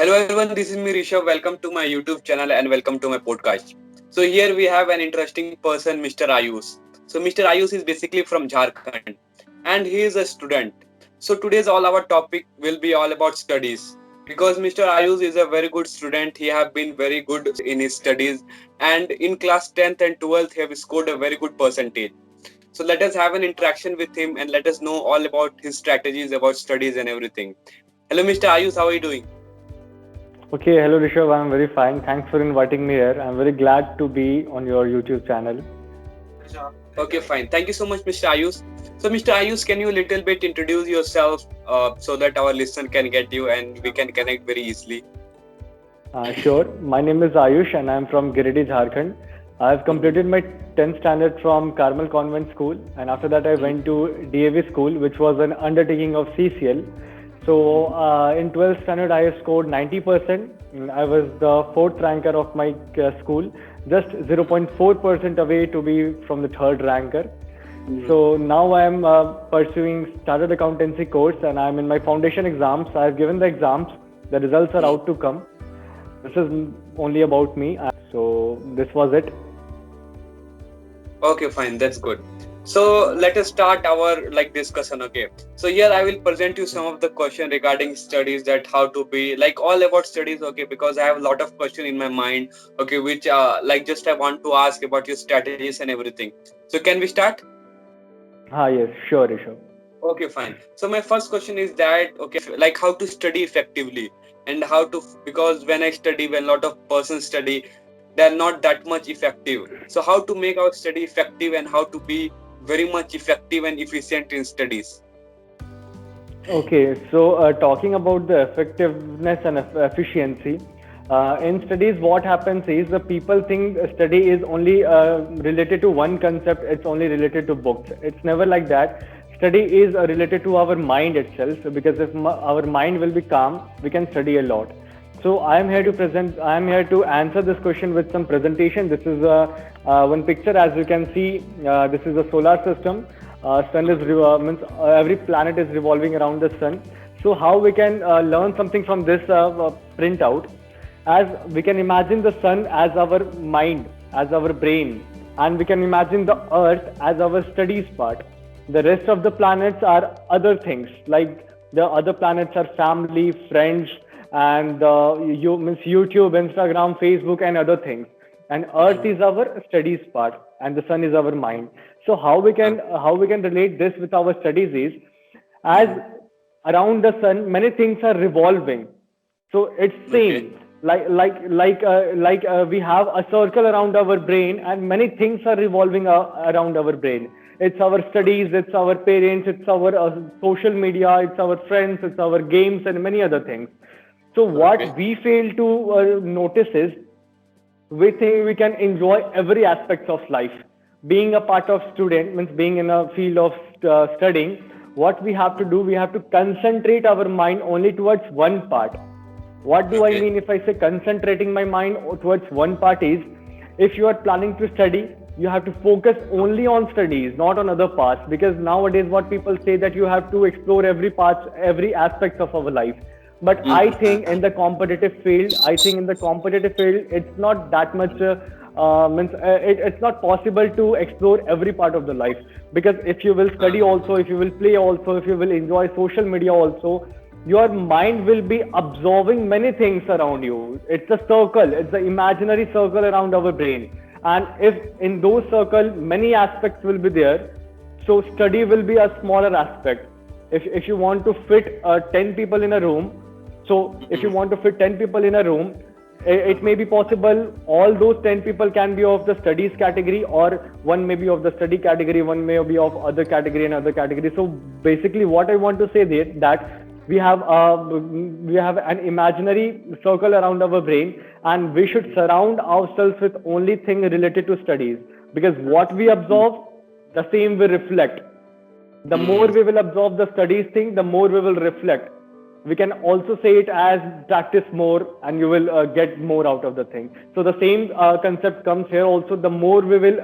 Hello everyone, this is me Rishabh. Welcome to my YouTube channel and welcome to my podcast. So here we have an interesting person, Mr. Ayush. So Mr. Ayush is basically from Jharkhand and he is a student. So today's all our topic will be all about studies. Because Mr. Ayush is a very good student, he have been very good in his studies and in class 10th and 12th he have scored a very good percentage. So let us have an interaction with him and let us know all about his strategies about studies and everything. Hello Mr. Ayush, how are you doing? Okay, hello Rishabh. I'm very fine. Thanks for inviting me here. I'm very glad to be on your YouTube channel. Okay, fine. Thank you so much, Mr. Ayush. So, Mr. Ayush, can you a little bit introduce yourself so that our listener can get you and we can connect very easily? Sure. My name is Ayush and I'm from Giridih, Jharkhand. I've Mhm, completed my 10th standard from Carmel Convent School, and after that I mhm, went to DAV School, which was an undertaking of CCL. So mhm. in 12th standard I scored 90%. I was the fourth ranker of my school, just 0.4% away to be from the third ranker. Mhm. So now I am pursuing started accountancy course and I'm in my foundation exams. I've given the exams. The results are Mhm. out to come. This is only about me. So this was it. Okay, fine. That's good. So let us start our like discussion. Okay. So here I will present you some of the question regarding studies that how to be like all about studies. Okay, because I have a lot of question in my mind. Okay, which like just I want to ask about your strategies and everything. So can we start? Yes, sure, Rishabh. Okay, fine. So my first question is that okay, like how to study effectively and how to because when I study, when a lot of persons study, they are not that much effective. So how to make our study effective and how to be very much effective and efficient in studies. Okay, so talking about the effectiveness and efficiency, in studies, what happens is the people think study is only related to one concept, it's only related to books. It's never like that. Study is related to our mind itself, because if our mind will be calm, we can study a lot. So I am here to answer this question with some presentation. This is one picture. As you can see, this is a solar system. Sun is Okay. means every planet is revolving around the sun. So how we can learn something from this printout? As we can imagine the sun as our mind, as our brain, and we can imagine the earth as our studies part. The rest of the planets are other things, like the other planets are family, friends, and you means YouTube, Instagram, Facebook, and other things. And earth Mhm. is our studies part and the sun is our mind. So how we can relate this with our studies is, as Mhm. around the sun many things are revolving. So it's same, Okay. we have a circle around our brain and many things are revolving around our brain. It's our studies, it's our parents, it's our social media, it's our friends, it's our games and many other things. So what Okay. we fail to notice is, we think we can enjoy every aspect of life. Being a part of student means being in a field of studying. What we have to do, we have to concentrate our mind only towards one part. What do I Okay. mean if I say concentrating my mind towards one part is, if you are planning to study, you have to focus only on studies, not on other parts, because nowadays what people say that you have to explore every part, every aspect of our life. But I Mhm. think in the competitive field, it's not that much. It's not possible to explore every part of the life, because if you will study also, if you will play also, if you will enjoy social media also, your mind will be absorbing many things around you. It's a circle, it's the imaginary circle around our brain. And if in those circles many aspects will be there, so study will be a smaller aspect. If you want to fit 10 people in a room, so if you Mhm. want to fit 10 people in a room, it may be possible all those 10 people can be of the studies category, or one may be of the study category, one may be of other category and other category. So basically what I want to say there, that we have an imaginary circle around our brain, and we should surround ourselves with only thing related to studies, because what we absorb, the same we reflect. The more Mhm. we will absorb the studies thing, the more we will reflect. We can also say it as practice more and you will get more out of the thing. So the same concept comes here also. The more we will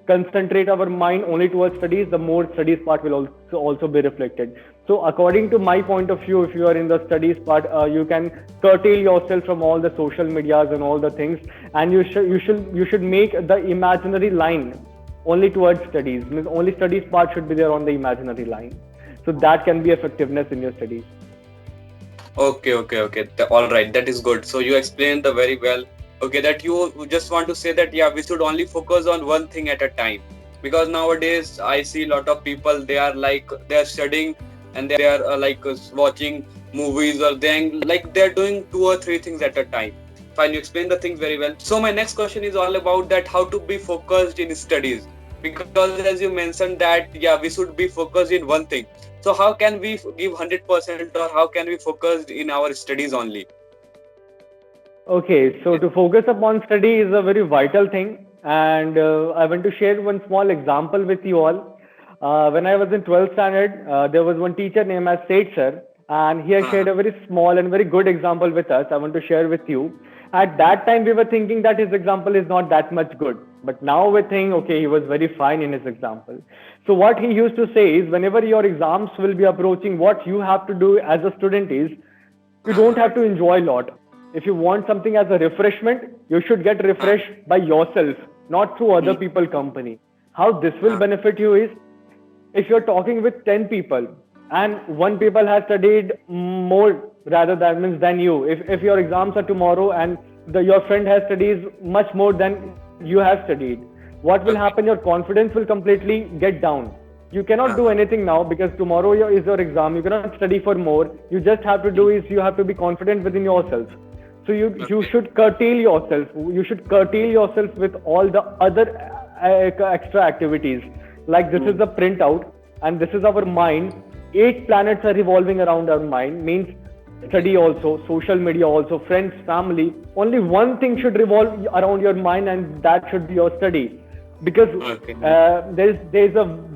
concentrate our mind only towards studies, the more studies part will also be reflected. So according to my point of view, if you are in the studies part, you can curtail yourself from all the social medias and all the things, and you should make the imaginary line only towards studies. Means only studies part should be there on the imaginary line. So that can be effectiveness in your studies. Okay. All right, that is good. So you explained the very well. Okay, that you just want to say that yeah, we should only focus on one thing at a time. Because nowadays I see a lot of people, they are like they are studying and they are watching movies, or they're doing two or three things at a time. Fine, you explain the things very well. So my next question is all about that how to be focused in studies. Because as you mentioned that yeah, we should be focused in one thing. So how can we give 100%, or how can we focus in our studies only? Okay, so to focus upon study is a very vital thing, and I want to share one small example with you all. When I was in 12th standard, there was one teacher named as Seth sir, and he has Uh-huh. shared a very small and very good example with us. I want to share with you. At that time, we were thinking that his example is not that much good, but now we think, okay, he was very fine in his example. So what he used to say is, whenever your exams will be approaching, what you have to do as a student is you don't Uh-huh. have to enjoy a lot. If you want something as a refreshment, you should get Uh-huh. refreshed by yourself, not through other Mm. people company. How this will Uh-huh. benefit you is, if you're talking with 10 people and one people has studied more rather than means than you, if your exams are tomorrow and your friend has studies much more than you have studied, what will happen? Your Okay. confidence will completely get down. You cannot do Uh-huh. anything now because tomorrow is your exam. You cannot study for more. You just have to do Mm. is you have to be confident within yourself. So you Okay. should curtail yourself. You should curtail yourself with all the other extra activities. Like this is Mm. the printout, and this is our mind. 8 planets are revolving around our mind. Means Okay. study also, social media also, friends, family. Only one thing should revolve around your mind, and that should be your study. Because Okay.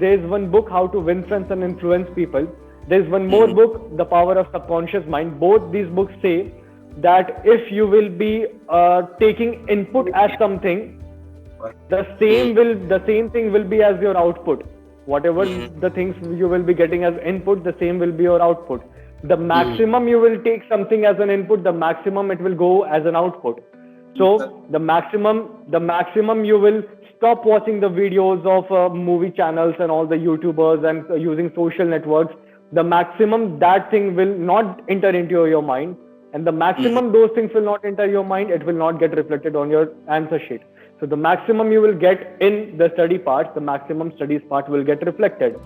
there's one book, How to Win Friends and Influence People. There's one more Mm. book, The Power of Subconscious Mind. Both these books say that if you will be taking input as something, Mm. the same thing will be as your output. Whatever Mm. the things you will be getting as input, the same will be your output. The Mm. maximum you will take something as an input, the maximum it will go as an output. So the maximum you will stop watching the videos of movie channels and all the YouTubers and using social networks. The maximum that thing will not enter into your mind, and the Mm. maximum those things will not enter your mind. It will not get reflected on your answer sheet. So the maximum you will get in the study part, the maximum studies part will get reflected.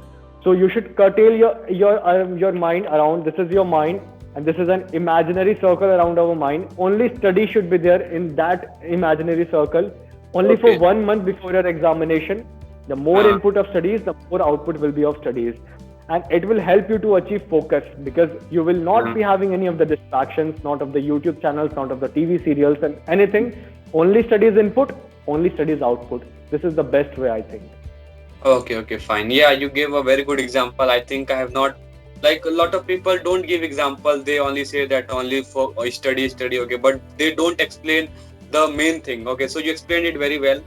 So you should curtail your mind around. This is your mind, and this is an imaginary circle around our mind. Only study should be there in that imaginary circle. Only for Okay. 1 month before your examination. The more Uh, input of studies, the more output will be of studies, and it will help you to achieve focus because you will not uh, be having any of the distractions, not of the YouTube channels, not of the TV serials, and anything. Only studies input, only studies output. This is the best way, I think. okay, fine. Yeah, you gave a very good example. I think I have not, like a lot of people don't give example. They only say that only for study, okay, but they don't explain the main thing. Okay, so you explained it very well.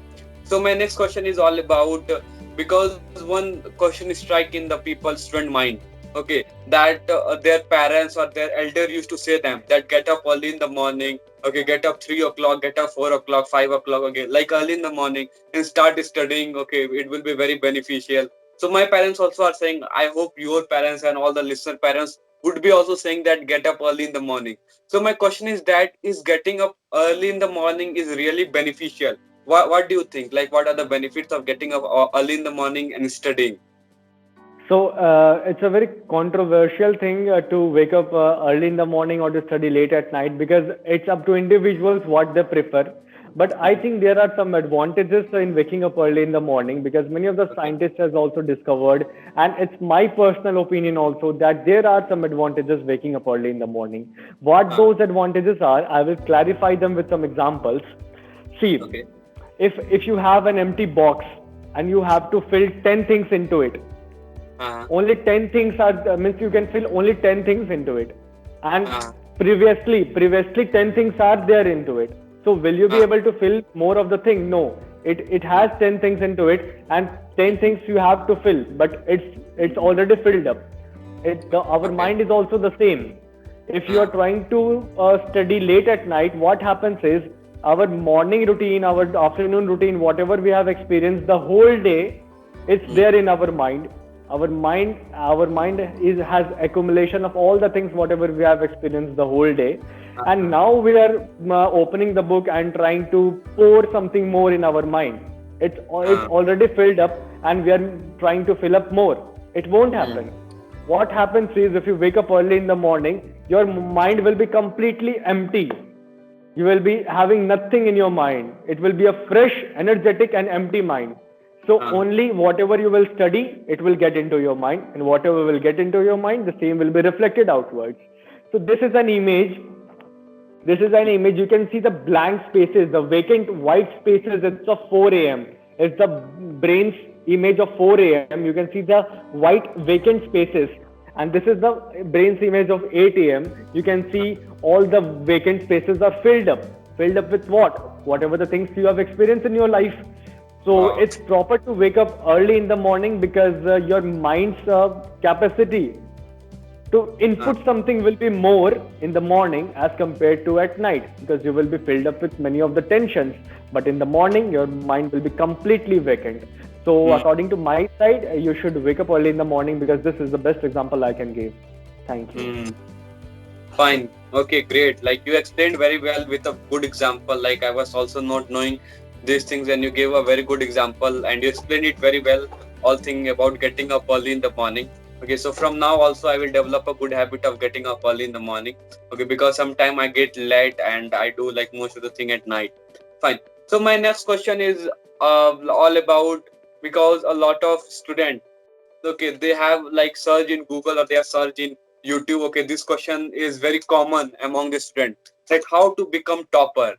So my next question is all about because one question is strike in the people's student mind. Okay, that their parents or their elder used to say them that get up early in the morning. Okay, get up 3 o'clock, get up 4 o'clock, 5 o'clock. Okay, like early in the morning and start studying. Okay, it will be very beneficial. So my parents also are saying, I hope your parents and all the listener parents would be also saying that get up early in the morning. So my question is that is getting up early in the morning is really beneficial? What do you think? Like, what are the benefits of getting up early in the morning and studying? So it's a very controversial thing to wake up early in the morning or to study late at night because it's up to individuals what they prefer. But I think there are some advantages in waking up early in the morning because many of the Okay. scientists has also discovered, and it's my personal opinion also that there are some advantages waking up early in the morning. What Uh, those advantages are, I will clarify them with some examples. See, okay. if you have an empty box and you have to fill 10 things into it, Uh, only 10 things are means you can fill only 10 things into it, and uh, previously 10 things are there into it. So will you be uh, able to fill more of the thing? No. It has 10 things into it, and 10 things you have to fill, but it's already filled up. Our Okay. mind is also the same. If you are Uh, trying to study late at night, what happens is our morning routine, our afternoon routine, whatever we have experienced the whole day, it's mm, there in our mind. Our mind is has accumulation of all the things whatever we have experienced the whole day, and uh, now we are opening the book and trying to pour something more in our mind. It's uh, already filled up, and we are trying to fill up more. It won't mm, happen. What happens is, if you wake up early in the morning, your mind will be completely empty. You will be having nothing in your mind. It will be a fresh, energetic, and empty mind. So uh, only whatever you will study, it will get into your mind, and whatever will get into your mind, the same will be reflected outwards. So this is an image. This is an image. You can see the blank spaces, the vacant white spaces. It's of 4 a.m. It's the brain's image of 4 a.m. You can see the white vacant spaces. And this is the brain's image of 8 a.m. You can see all the vacant spaces are filled up. Filled up with what? Whatever the things you have experienced in your life. So wow. it's proper to wake up early in the morning, because your mind's capacity to Uh, input something will be more in the morning as compared to at night, because you will be filled up with many of the tensions, but in the morning your mind will be completely vacant. So mm, according to my side, you should wake up early in the morning, because this is the best example I can give. Thank you. mm. Fine. Okay, great. Like you explained very well with a good example. Like I was also not knowing these things, and you gave a very good example, and you explained it very well. All thing about getting up early in the morning. Okay, so from now also I will develop a good habit of getting up early in the morning. Okay, because sometime I get late and I do like most of the thing at night. Fine. So my next question is all about, because a lot of students, okay, they have like search in Google or they have search in YouTube. Okay, this question is very common among the student, like how to become topper.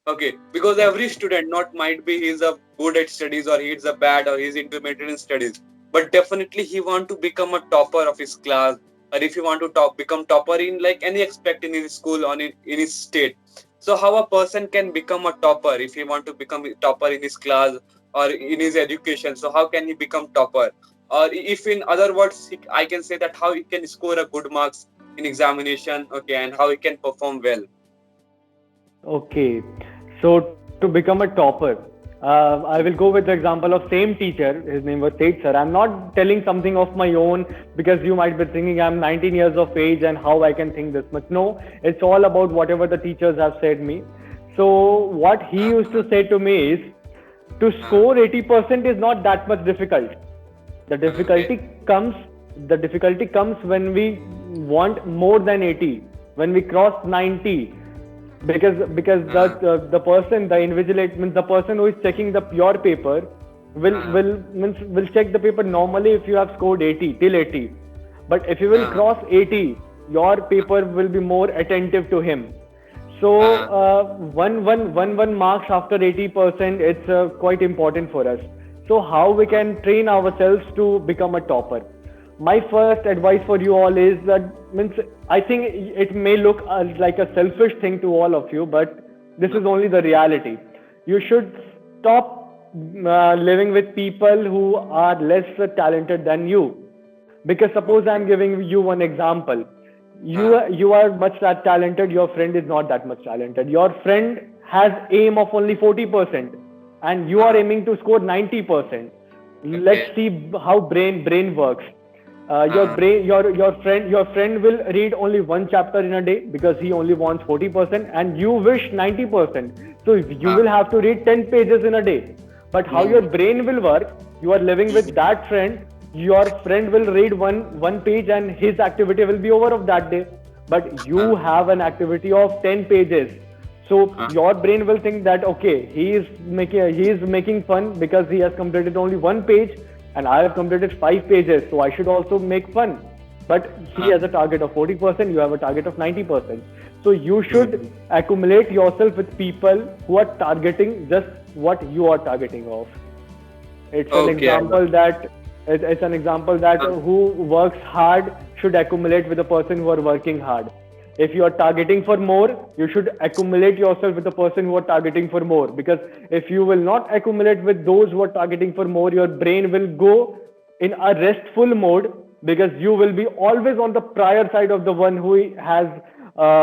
Okay, because every student not might be he's a good at studies or he's a bad or he's intermediate in studies, but definitely he want to become a topper of his class, or if you want to become topper in like any aspect in his school or in his state. So how a person can become a topper if he want to become a topper in his class or in his education? So how can he become topper? Or if in other words I can say that how he can score a good marks in examination, okay, and how he can perform well. Okay, so to become a topper, I will go with the example of same teacher. His name was Tate sir. I'm not telling something of my own, because you might be thinking I'm 19 years of age and how I can think this much. No, it's all about whatever the teachers have said me. So what he used to Uh, say to me is, to uh, score 80% is not that much difficult. The okay. difficulty comes the difficulty comes when we want more than 80, when we cross 90, because Uh, the person, the invigilate, means the person who is checking the pure paper, uh, will check the paper normally if you have scored 80 till 80. But if you will uh, cross 80, your paper will be more attentive to him. So uh, one marks after 80%, it's quite important for us. So how we uh, can train ourselves to become a topper? My first advice for you all is that, means, I think it may look like a selfish thing to all of you, but this uh, is only the reality. You should stop living with people who are less talented than you. Because suppose I'm okay. giving you one example. You Uh, you are much that talented. Your friend is not that much talented. Your friend has aim of only 40%, and you are uh, aiming to score 90%. Let's okay. see how brain works. Uh, Your friend will read only one chapter in a day, because he only wants 40%, and you wish 90%. So you uh, will have to read 10 pages in a day. But how your mm, brain will work? You are living with mm, that friend. Your friend will read one page, and his activity will be over of that day. But you uh, have an activity of 10 pages. So uh, your brain will think that, okay, he is making fun because he has completed only one page, and I have completed 5 pages, so I should also make fun. But he uh, has a target of 40%, you have a target of 90%. So you should mm. accumulate yourself with people who are targeting just what you are targeting of. It's an Okay, I got. example that it's an example that Uh, who works hard should accumulate with a person who are working hard. If you are targeting for more, you should accumulate yourself with the person who are targeting for more. Because if you will not accumulate with those who are targeting for more, your brain will go in a restful mode, because you will be always on the prior side of the one who has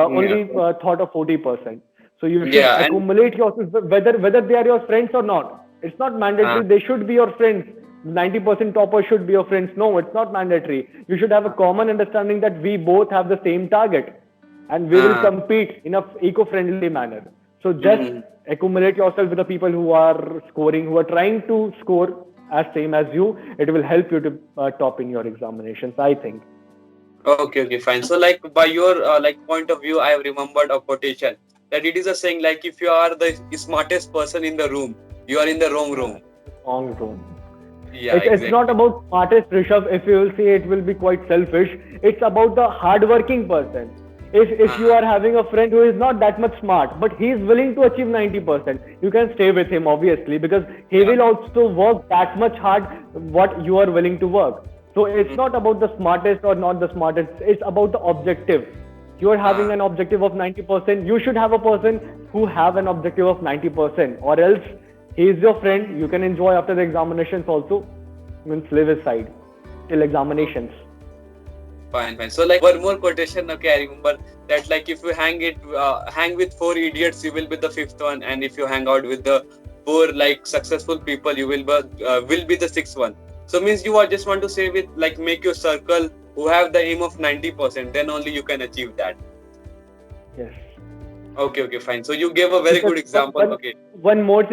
Yeah. only thought of 40%. So you should Yeah, and accumulate yourself, whether they are your friends or not. It's not uh, mandatory they should be your friends. 90% toppers should be your friends. No, it's not mandatory. You should have a common understanding that we both have the same target and we will uh, compete in a eco-friendly manner. So just mm, accumulate yourself with the people who are scoring, who are trying to score as same as you. It will help you to top in your examinations, I think. okay, okay, fine. So, like by your like point of view, I have remembered a quotation that it is a saying like if you are the smartest person in the room, you are in the wrong room. Wrong room. Yeah, It's not exactly. about smartest Rishabh. If you will say, it will be quite selfish. It's about the hardworking person. If you Uh, are having a friend who is not that much smart, but he is willing to achieve 90%, you can stay with him obviously, because he yeah. will also work that much hard what you are willing to work. So it's Mm, not about the smartest or not the smartest. It's about the objective. You are having uh, an objective of 90%. You should have a person who have an objective of 90%, or else he is your friend. You can enjoy after the examinations also, means live his side till examinations. fine, fine. So, like one more quotation. Okay, I remember that like if you hang with four idiots, you will be the fifth one, and if you hang out with the four like successful people, you will be the sixth one. So means you are just want to say with like make your circle who have the aim of 90%, then only you can achieve that. Yes. Okay, okay, fine. So you gave a very Because good example. Okay. one more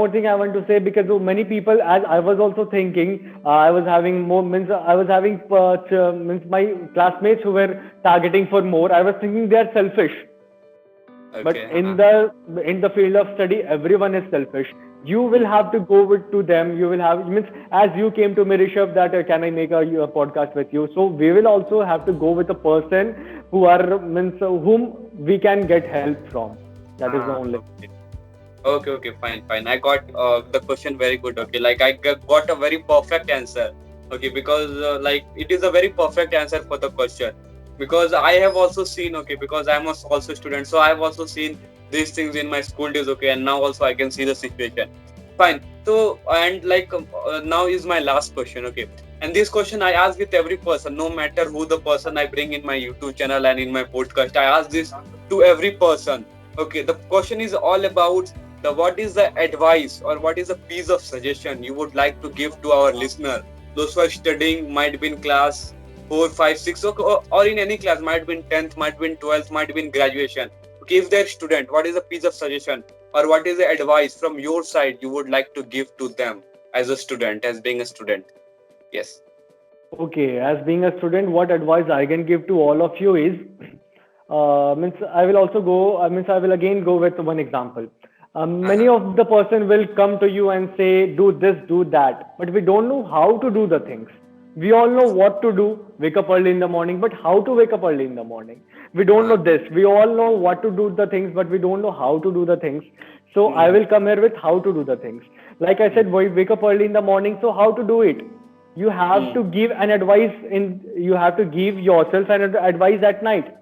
thing I want to say, because many people, as I was also thinking, I was having more, means I was having means my classmates who were targeting for more. I was thinking they are selfish. But Okay. in the field of study, everyone is selfish. You will have to go with to them. You will have, means, as you came to me, Rishabh, that can I make a podcast with you? So we will also have to go with a person who are, means, whom we can get help from. That is the only. Okay. Okay, okay, fine, fine. I got the question very good. Okay, like I got a very perfect answer. Okay, because like it is a very perfect answer for the question. Because I have also seen. Okay, because I'm also a student, so I have also seen these things in my school days. Okay, and now also I can see the situation. Fine. So and like now is my last question. Okay, and this question I ask with every person, no matter who the person I bring in my YouTube channel and in my podcast. I ask this to every person. Okay, the question is all about the what is the advice or what is a piece of suggestion you would like to give to our listener, those who are studying, might be in class 4 5 6, or in any class, might be in 10th, might be in 12th, might be in graduation. Okay, if they're student, what is a piece of suggestion or what is the advice from your side you would like to give to them as a student, as being a student? Yes. Okay, as being a student, what advice I can give to all of you is, means I will also go, means I will again go with one example. Many Uh-huh. of the person will come to you and say, do this, do that, but we don't know how to do the things. We all know what to do, wake up early in the morning, but how to wake up early in the morning? We don't know Uh, this. We all know what to do the things, but we don't know how to do the things. So I mm, will come here with how to do the things. Like I mm, said, wake up early in the morning, so how to do it? You have mm, to give an advice in, you have to give yourself an advice at night,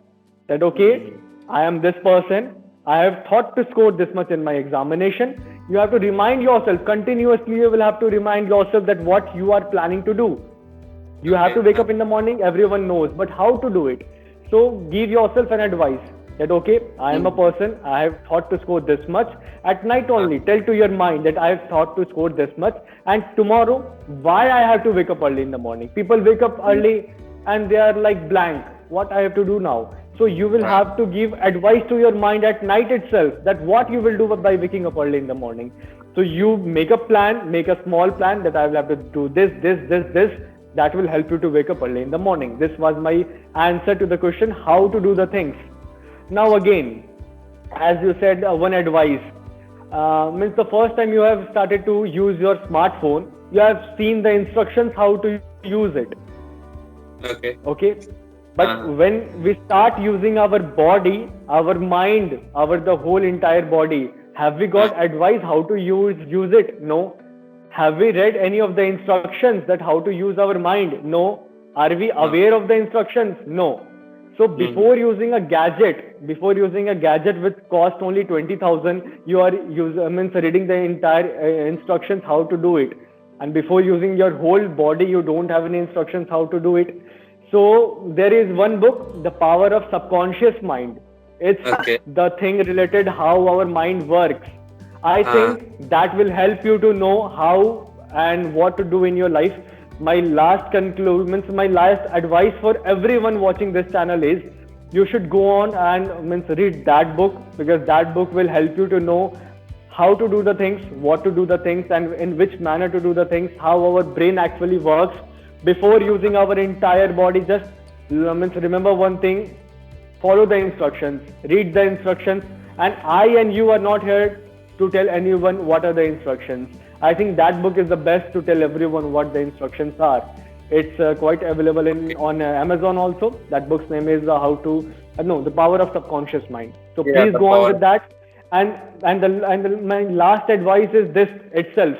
that okay, mm, I am this person, I have thought to score this much in my examination. You have to remind yourself continuously, you will have to remind yourself that what you are planning to do. You have to okay. wake up in the morning, everyone knows, but how to do it? So give yourself an advice that okay, I am a Mm, person, I have thought to score this much. At night uh, only tell to your mind that I have thought to score this much, and tomorrow why I have to wake up early in the morning. People wake up mm, early and they are like blank, what I have to do now? So you will uh, have to give advice to your mind at night itself, that what you will do by waking up early in the morning. So you make a plan, make a small plan, that I will have to do this. That will help you to wake up early in the morning. This was my answer to the question how to do the things. Now again, as you said, one advice, means the first time you have started to use your smartphone, you have seen the instructions how to use it. okay. Okay, but Uh, when we start using our body, our mind, our the whole entire body, have we uh, got advice how to use it? No. Have we read any of the instructions that how to use our mind? No. Are we uh, aware of the instructions? No. So Hmm. before using a gadget which cost only 20,000, you are means reading the entire instructions how to do it. And before using your whole body, you don't have any instructions how to do it. So there is one book, The Power of Subconscious Mind. It's Okay. the thing related how our mind works. I Uh, think that will help you to know how and what to do in your life. My last advice for everyone watching this channel is you should go on and read that book, because that book will help you to know how to do the things, what to do the things, and in which manner to do the things, how our brain actually works before using our entire body. Just remember one thing: follow the instructions, read the instructions, and I and you are not here to tell anyone what are the instructions. I think that book is the best to tell everyone what the instructions are. It's quite available in okay. on Amazon also. That book's name is How to no, The Power of Subconscious Mind. So Yeah, please the go on power. with that. My last advice is this itself: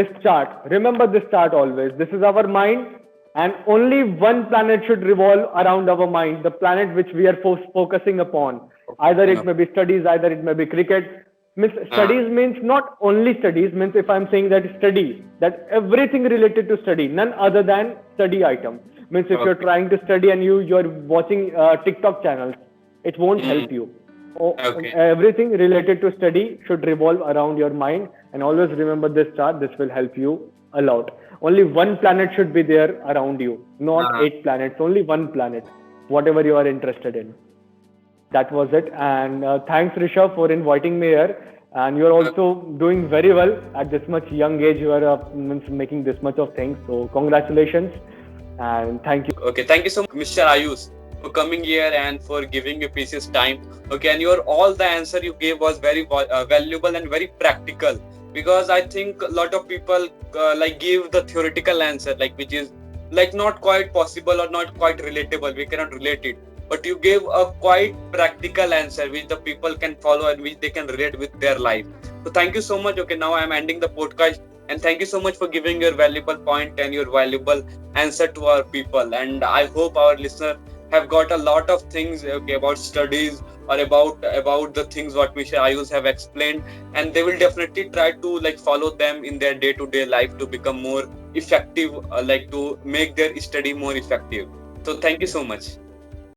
this chart. Remember this chart always. This is our mind, and only one planet should revolve around our mind, the planet which we are focusing upon. Either Focusing it up. may be studies, either it may be cricket. Means Uh, studies means not only studies, means if I'm saying that study, that everything related to study, none other than study item. Means if you're okay. trying to study and you're watching TikTok channels, it won't Hmm. help you. Okay. Everything related to study should revolve around your mind, and always remember this chart. This will help you a lot. Only one planet should be there around you, not Uh, 8 planets. Only one planet, whatever you are interested in. That was it. And thanks, Rishabh, for inviting me here. And you are uh, also doing very well at this much young age. You are making this much of things. So congratulations and thank you. okay. Thank you so much, Mr. Ayush, for coming here and for giving your precious time. Okay, and your all the answer you gave was very valuable and very practical, because I think a lot of people like give the theoretical answer, like which is like not quite possible or not quite relatable. We cannot relate it, but you gave a quite practical answer which the people can follow and which they can relate with their life. So thank you so much. Okay, now I am ending the podcast, and thank you so much for giving your valuable point and your valuable answer to our people. And I hope our listener have got a lot of things, okay, about studies or about the things what Mr. Ayush have explained, and they will definitely try to like follow them in their day-to-day life to become more effective, like to make their study more effective. So thank you so much.